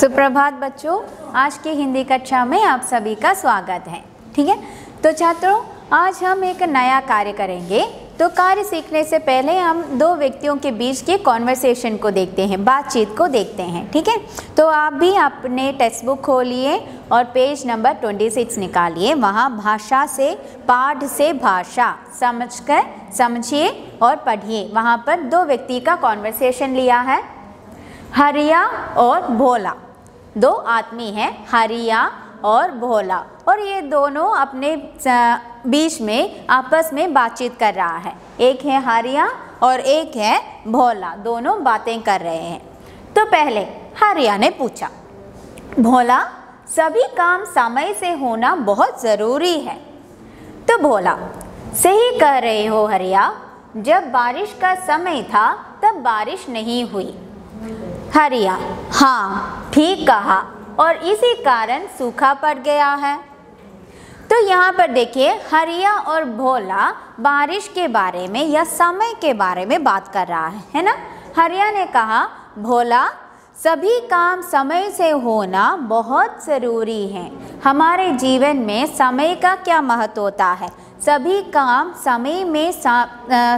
सुप्रभात बच्चों, आज की हिंदी कक्षा में आप सभी का स्वागत है। ठीक है, तो छात्रों आज हम एक नया कार्य करेंगे। तो कार्य सीखने से पहले हम दो व्यक्तियों के बीच के कॉन्वर्सेशन को देखते हैं, बातचीत को देखते हैं। ठीक है, तो आप भी अपने टेक्स्ट बुक खोलिए और पेज नंबर 26 निकालिए। वहाँ भाषा से पाठ से भाषा समझकर समझिए और पढ़िए। वहाँ पर दो व्यक्ति का कॉन्वर्सेशन लिया है, हरिया और भोला। दो आदमी हैं, हरिया और भोला, और ये दोनों अपने बीच में आपस में बातचीत कर रहा है। एक है हरिया और एक है भोला, दोनों बातें कर रहे हैं। तो पहले हरिया ने पूछा, भोला सभी काम समय से होना बहुत ज़रूरी है। तो भोला, सही कह रहे हो हरिया, जब बारिश का समय था तब बारिश नहीं हुई। हरिया, हाँ ठीक कहा, और इसी कारण सूखा पड़ गया है। तो यहाँ पर देखिए, हरिया और भोला बारिश के बारे में या समय के बारे में बात कर रहा है ना। हरिया ने कहा, भोला सभी काम समय से होना बहुत ज़रूरी है। हमारे जीवन में समय का क्या महत्व होता है। सभी काम समय में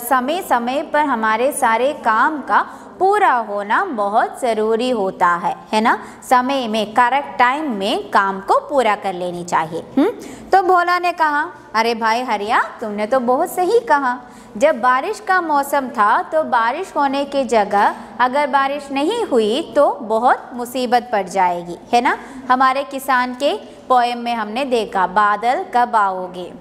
समय पर हमारे सारे काम का पूरा होना बहुत ज़रूरी होता है ना। समय में करेक्ट टाइम में काम को पूरा कर लेनी चाहिए। तो भोला ने कहा, अरे भाई हरिया, तुमने तो बहुत सही कहा। जब बारिश का मौसम था तो बारिश होने की जगह अगर बारिश नहीं हुई तो बहुत मुसीबत पड़ जाएगी, है ना। हमारे किसान के पोएम में हमने देखा, बादल कब आओगे।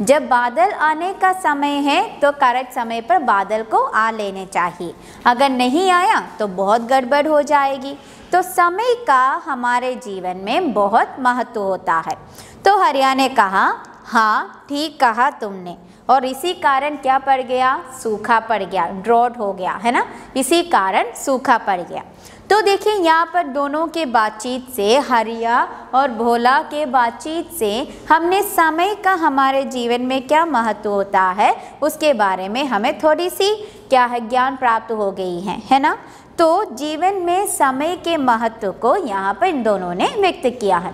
जब बादल आने का समय है तो करेक्ट समय पर बादल को आ लेने चाहिए। अगर नहीं आया तो बहुत गड़बड़ हो जाएगी। तो समय का हमारे जीवन में बहुत महत्व होता है। तो हरिया ने कहा, हाँ ठीक कहा तुमने, और इसी कारण क्या पड़ गया, सूखा पड़ गया, ड्रॉट हो गया, है ना। इसी कारण सूखा पड़ गया। तो देखिए यहाँ पर दोनों के बातचीत से, हरिया और भोला के बातचीत से हमने समय का हमारे जीवन में क्या महत्व होता है उसके बारे में हमें थोड़ी सी क्या है ज्ञान प्राप्त हो गई है ना। तो जीवन में समय के महत्व को यहाँ पर इन दोनों ने व्यक्त किया है।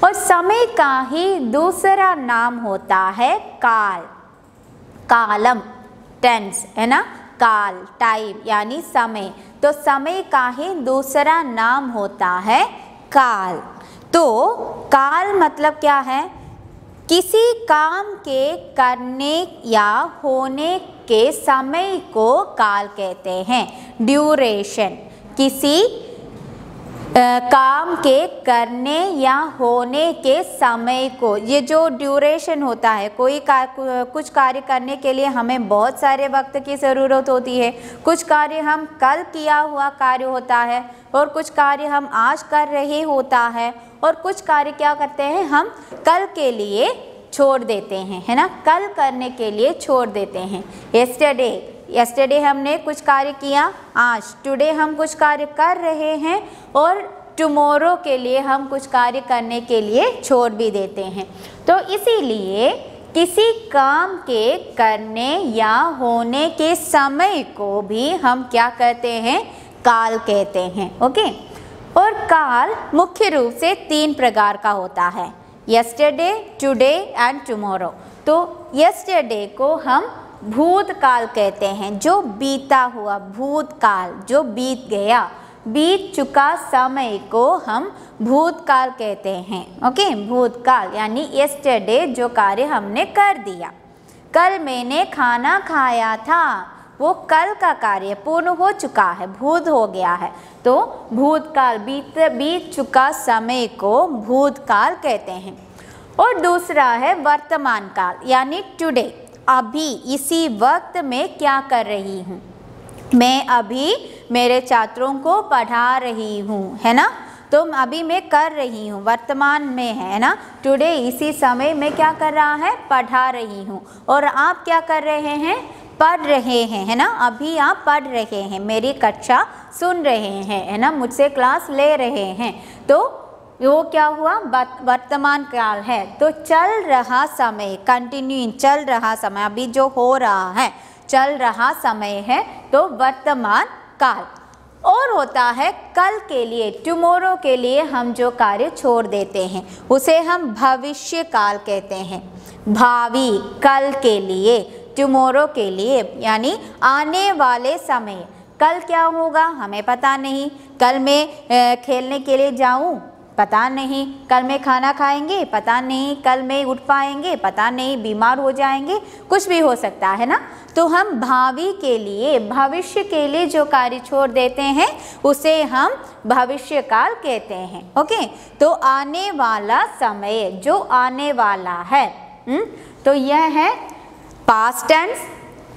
और समय का ही दूसरा नाम होता है काल, कालम, टेंस, है ना। काल, टाइम यानी समय। तो समय का ही दूसरा नाम होता है काल। तो काल मतलब क्या है, किसी काम के करने या होने के समय को काल कहते हैं। ड्यूरेशन, किसी काम के करने या होने के समय को, ये जो ड्यूरेशन होता है, कुछ कार्य करने के लिए हमें बहुत सारे वक्त की ज़रूरत होती है। कुछ कार्य हम कल किया हुआ कार्य होता है और कुछ कार्य हम आज कर रहे होता है, और कुछ कार्य क्या करते हैं हम कल के लिए छोड़ देते हैं, है ना। कल करने के लिए छोड़ देते हैं। यस्टरडे हमने कुछ कार्य किया, आज टुडे हम कुछ कार्य कर रहे हैं, और टुमारो के लिए हम कुछ कार्य करने के लिए छोड़ भी देते हैं। तो इसीलिए किसी काम के करने या होने के समय को भी हम क्या कहते हैं, काल कहते हैं। ओके। और काल मुख्य रूप से 3 प्रकार का होता है, यस्टरडे, टुडे एंड टुमारो। तो यस्टरडे को हम भूतकाल कहते हैं, जो बीता हुआ, भूतकाल जो बीत गया, बीत चुका समय को हम भूतकाल कहते हैं। ओके, भूतकाल यानी यस्टरडे जो कार्य हमने कर दिया। कल मैंने खाना खाया था, वो कल का कार्य पूर्ण हो चुका है, भूत हो गया है। तो भूतकाल, बीत चुका समय को भूतकाल कहते हैं। और दूसरा है वर्तमान काल यानी टुडे, अभी इसी वक्त में क्या कर रही हूँ, मैं अभी मेरे छात्रों को पढ़ा रही हूँ, है ना। तो अभी मैं कर रही हूँ, वर्तमान में है ना। टुडे इसी समय में क्या कर रहा है, पढ़ा रही हूँ। और आप क्या कर रहे हैं, पढ़ रहे हैं, है ना। अभी आप पढ़ रहे हैं, मेरी कक्षा सुन रहे हैं, है ना, मुझसे क्लास ले रहे हैं। तो वो क्या हुआ, वर्तमान काल है। तो चल रहा समय, कंटिन्यूइंग, चल रहा समय, अभी जो हो रहा है, चल रहा समय है, तो वर्तमान काल। और और होता है कल के लिए, टुमारो के लिए हम जो कार्य छोड़ देते हैं उसे हम भविष्य काल कहते हैं। भावी, कल के लिए, टुमारो के लिए, यानी आने वाले समय। कल क्या होगा हमें पता नहीं, कल मैं खेलने के लिए जाऊं पता नहीं, कल में खाना खाएंगे पता नहीं, कल में उठ पाएंगे पता नहीं, बीमार हो जाएंगे, कुछ भी हो सकता है ना। तो हम भावी के लिए, भविष्य के लिए जो कार्य छोड़ देते हैं उसे हम भविष्य काल कहते हैं। ओके, तो आने वाला समय, जो आने वाला है, तो यह है past tense,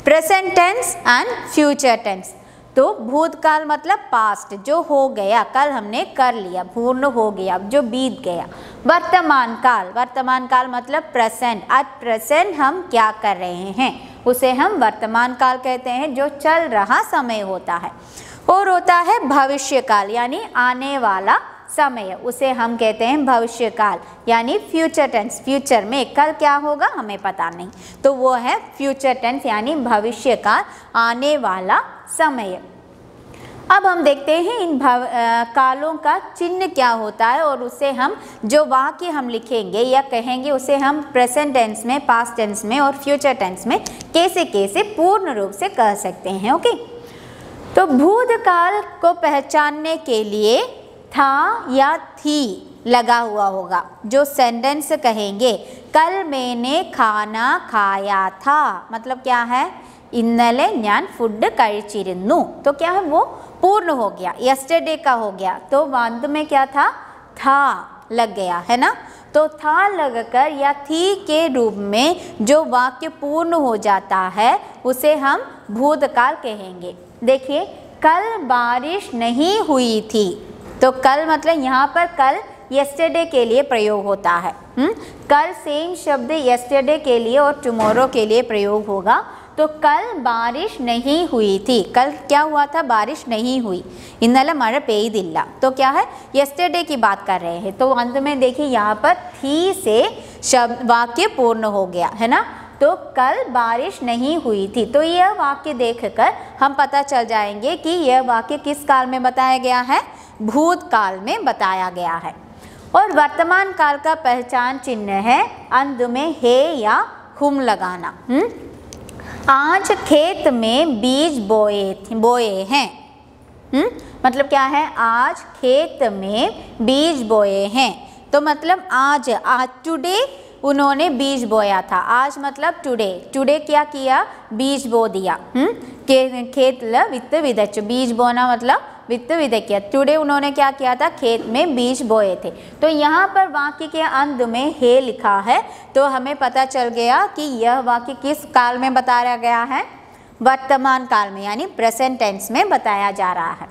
present tense and future tense. तो भूतकाल मतलब पास्ट, जो हो गया, कल हमने कर लिया, पूर्ण हो गया, जो बीत गया। वर्तमान काल, वर्तमान काल मतलब प्रेजेंट, एट प्रेजेंट हम क्या कर रहे हैं उसे हम वर्तमान काल कहते हैं, जो चल रहा समय होता है। और होता है भविष्य काल, यानी आने वाला समय, उसे हम कहते हैं भविष्य काल, यानी फ्यूचर टेंस। फ्यूचर में कल क्या होगा हमें पता नहीं, तो वो है फ्यूचर टेंस यानी भविष्य काल, आने वाला समय। अब हम देखते हैं इन कालों का चिन्ह क्या होता है, और उससे हम जो वाक्य हम लिखेंगे या कहेंगे उसे हम प्रेजेंट टेंस में, पास्ट टेंस में और फ्यूचर टेंस में कैसे कैसे पूर्ण रूप से कह सकते हैं। ओके, तो भूतकाल को पहचानने के लिए था या थी लगा हुआ होगा। जो सेंटेंस कहेंगे, कल मैंने खाना खाया था, मतलब क्या है, इन्नले न्यान फूड കഴിച്ചിരുന്നു, तो क्या है वो पूर्ण हो गया, यस्टरडे का हो गया। तो अंत में क्या था लग गया है ना। तो था लगकर या थी के रूप में जो वाक्य पूर्ण हो जाता है उसे हम भूतकाल कहेंगे। देखिए, कल बारिश नहीं हुई थी, तो कल मतलब यहाँ पर कल यस्टरडे के लिए प्रयोग होता है। कल सेम शब्द यस्टरडे के लिए और टुमारो के लिए प्रयोग होगा। तो कल बारिश नहीं हुई थी, कल क्या हुआ था, बारिश नहीं हुई। इन्नले मഴ പെയ്തില്ല, तो क्या है, यस्टरडे की बात कर रहे हैं। तो अंत में देखिए यहाँ पर थी से शब्द वाक्य पूर्ण हो गया है ना। तो कल बारिश नहीं हुई थी, तो यह वाक्य देखकर हम पता चल जाएंगे कि यह वाक्य किस काल में बताया गया है, भूतकाल में बताया गया है। और वर्तमान काल का पहचान चिन्ह है अंत में हे या हुम लगाना। आज खेत में बीज बोए हैं, मतलब क्या है, आज खेत में बीज बोए हैं। तो मतलब आज टुडे उन्होंने बीज बोया था। आज मतलब टुडे क्या किया, बीज बो दिया। खेत वित्त विदच, बीज बोना मतलब वित्त विदकिया। टुडे उन्होंने क्या किया था, खेत में बीज बोए थे। तो यहाँ पर वाक्य के अंत में हे लिखा है, तो हमें पता चल गया कि यह वाक्य किस काल में बताया गया है, वर्तमान काल में, यानी प्रेजेंट टेंस में बताया जा रहा है।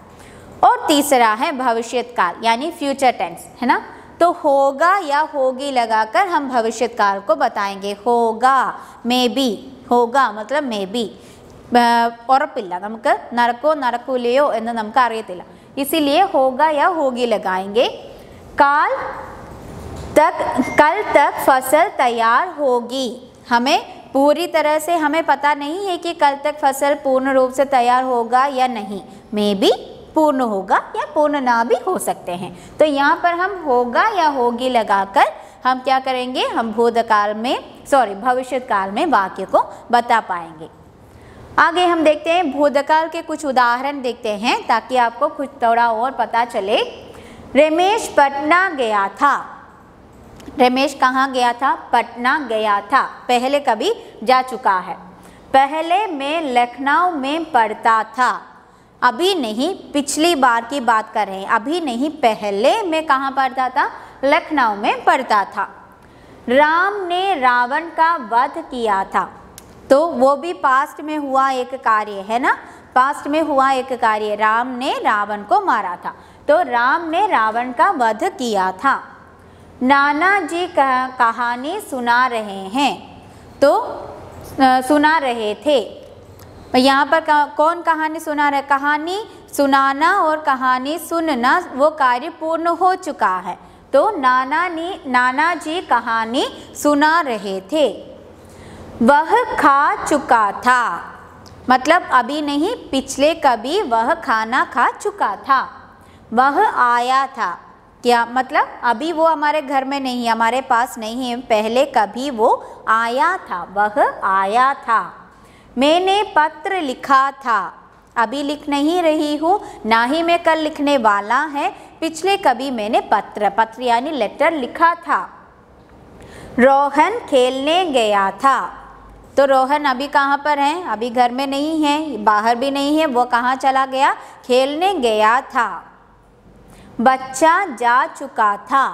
और तीसरा है भविष्यत काल, यानी फ्यूचर टेंस, है ना। तो होगा या होगी लगाकर हम भविष्यत काल को बताएंगे। होगा, मे बी, होगा मतलब मे बी, ഉറപ്പില്ല, നമുക്ക് നടക്കോ നടക്കൂലയോ എന്ന് നമുക്ക് അറിയത്തില്ല, इसीलिए होगा या होगी लगाएंगे। कल तक फसल तैयार होगी, हमें पूरी तरह से हमें पता नहीं है कि कल तक फसल पूर्ण रूप से तैयार होगा या नहीं, मे बी पूर्ण होगा या पूर्ण ना भी हो सकते हैं। तो यहाँ पर हम होगा या होगी लगाकर हम क्या करेंगे, हम भूतकाल में भविष्यत काल में वाक्य को बता पाएंगे। आगे हम देखते हैं भूतकाल के कुछ उदाहरण देखते हैं ताकि आपको कुछ थोड़ा और पता चले। रमेश पटना गया था, रमेश कहाँ गया था, पटना गया था, पहले कभी जा चुका है। पहले मैं लखनऊ में पढ़ता था, अभी नहीं, पिछली बार की बात कर रहे हैं, अभी नहीं, पहले मैं कहाँ पढ़ता था, लखनऊ में पढ़ता था। राम ने रावण का वध किया था, तो वो भी पास्ट में हुआ एक कार्य है ना, पास्ट में हुआ एक कार्य, राम ने रावण को मारा था, तो राम ने रावण का वध किया था। नाना जी कहानी सुना रहे हैं, तो सुना रहे थे। यहाँ पर कौन कहानी सुना रहे, कहानी सुनाना और कहानी सुनना वो कार्य पूर्ण हो चुका है। तो नाना जी कहानी सुना रहे थे। वह खा चुका था, मतलब अभी नहीं, पिछले कभी वह खाना खा चुका था। वह आया था, क्या मतलब अभी वो हमारे घर में नहीं, हमारे पास नहीं है, पहले कभी वो आया था, वह आया था। मैंने पत्र लिखा था, अभी लिख नहीं रही हूँ, ना ही मैं कल लिखने वाला है, पिछले कभी मैंने पत्र यानी लेटर लिखा था। रोहन खेलने गया था, तो रोहन अभी कहाँ पर है, अभी घर में नहीं है, बाहर भी नहीं है, वो कहाँ चला गया, खेलने गया था। बच्चा जा चुका था,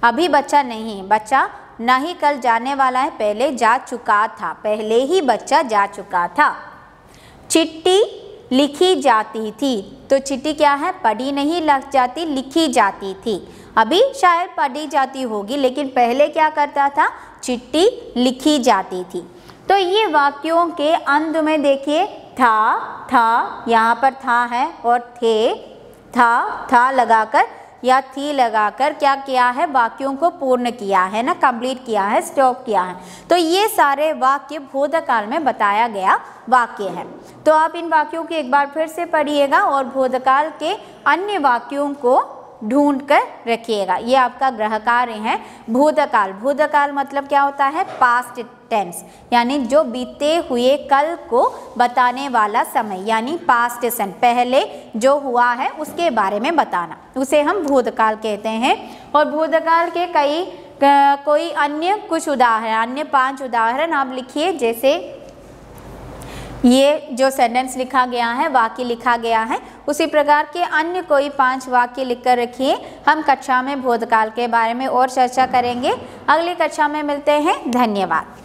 अभी बच्चा नहीं, बच्चा ना ही कल जाने वाला है, पहले जा चुका था, पहले ही बच्चा जा चुका था। चिट्ठी लिखी जाती थी, तो चिट्ठी क्या है, पढ़ी नहीं लग जाती, लिखी जाती थी। अभी शायद पढ़ी जाती होगी, लेकिन पहले क्या करता था, चिट्ठी लिखी जाती थी। तो ये वाक्यों के अंत में देखिए था, यहाँ पर था है, और थे, था लगाकर या थी लगाकर क्या किया है, वाक्यों को पूर्ण किया है ना, कंप्लीट किया है, स्टॉप किया है। तो ये सारे वाक्य भूतकाल में बताया गया वाक्य है। तो आप इन वाक्यों को एक बार फिर से पढ़िएगा और भूतकाल के अन्य वाक्यों को ढूंढ कर रखिएगा। ये आपका गृह कार्य है। भूतकाल, भूतकाल मतलब क्या होता है, पास्ट टेंस, यानी जो बीते हुए कल को बताने वाला समय, यानी पास्ट टेंस, पहले जो हुआ है उसके बारे में बताना, उसे हम भूतकाल कहते हैं। और भूतकाल के कोई अन्य कुछ उदाहरण, अन्य 5 उदाहरण आप लिखिए। जैसे ये जो सेंटेंस लिखा गया है, वाक्य लिखा गया है, उसी प्रकार के अन्य कोई 5 वाक्य लिखकर रखिए। हम कक्षा में भूतकाल के बारे में और चर्चा करेंगे। अगली कक्षा में मिलते हैं। धन्यवाद।